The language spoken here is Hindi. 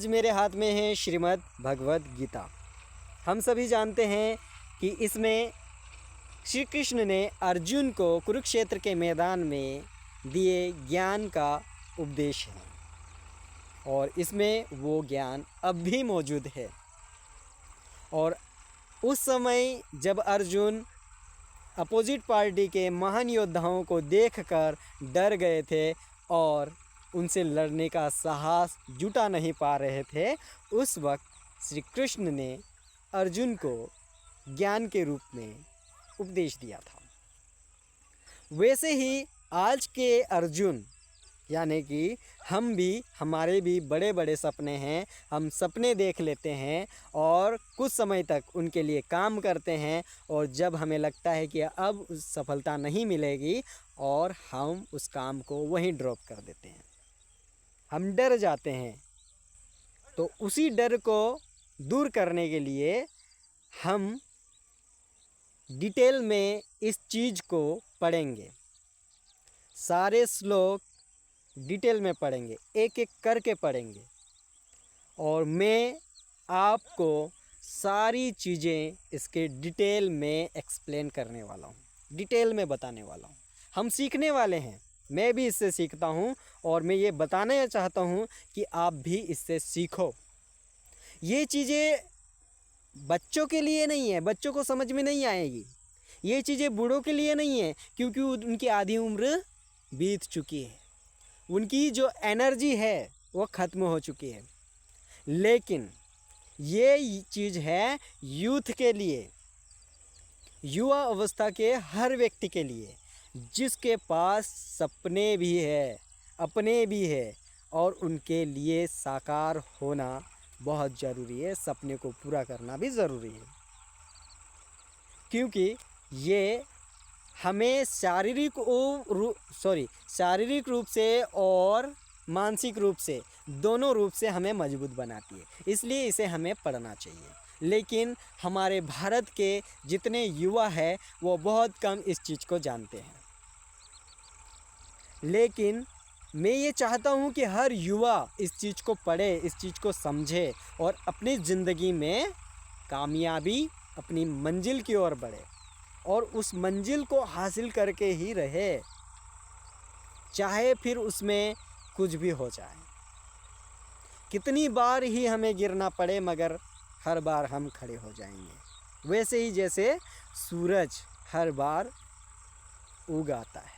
मेरे हाथ में है श्रीमद् भगवद गीता। हम सभी जानते हैं कि इसमें श्री कृष्ण ने अर्जुन को कुरुक्षेत्र के मैदान में दिए ज्ञान का उपदेश है और इसमें वो ज्ञान अब भी मौजूद है। और उस समय जब अर्जुन अपोजिट पार्टी के महान योद्धाओं को देखकर डर गए थे और उनसे लड़ने का साहस जुटा नहीं पा रहे थे, उस वक्त श्री कृष्ण ने अर्जुन को ज्ञान के रूप में उपदेश दिया था। वैसे ही आज के अर्जुन यानी कि हमारे भी बड़े बड़े सपने हैं। हम सपने देख लेते हैं और कुछ समय तक उनके लिए काम करते हैं और जब हमें लगता है कि अब सफलता नहीं मिलेगी और हम उस काम को वहीं ड्रॉप कर देते हैं, हम डर जाते हैं। तो उसी डर को दूर करने के लिए हम डिटेल में इस चीज़ को पढ़ेंगे, सारे श्लोक डिटेल में पढ़ेंगे, एक एक करके पढ़ेंगे और मैं आपको सारी चीज़ें इसके डिटेल में एक्सप्लेन करने वाला हूँ, डिटेल में बताने वाला हूँ। हम सीखने वाले हैं, मैं भी इससे सीखता हूँ और मैं ये बताना चाहता हूँ कि आप भी इससे सीखो। ये चीज़ें बच्चों के लिए नहीं है, बच्चों को समझ में नहीं आएगी। ये चीज़ें बूढ़ों के लिए नहीं है क्योंकि उनकी आधी उम्र बीत चुकी है, उनकी जो एनर्जी है वो ख़त्म हो चुकी है। लेकिन ये चीज़ है यूथ के लिए, युवा अवस्था के हर व्यक्ति के लिए, जिसके पास सपने भी है, अपने भी है और उनके लिए साकार होना बहुत ज़रूरी है, सपने को पूरा करना भी ज़रूरी है। क्योंकि ये हमें शारीरिक रूप से और मानसिक रूप से, दोनों रूप से हमें मजबूत बनाती है, इसलिए इसे हमें पढ़ना चाहिए। लेकिन हमारे भारत के जितने युवा हैं वो बहुत कम इस चीज़ को जानते हैं। लेकिन मैं ये चाहता हूँ कि हर युवा इस चीज़ को पढ़े, इस चीज़ को समझे और अपनी ज़िंदगी में कामयाबी, अपनी मंजिल की ओर बढ़े और उस मंजिल को हासिल करके ही रहे, चाहे फिर उसमें कुछ भी हो जाए, कितनी बार ही हमें गिरना पड़े, मगर हर बार हम खड़े हो जाएंगे। वैसे ही जैसे सूरज हर बार उग आता है।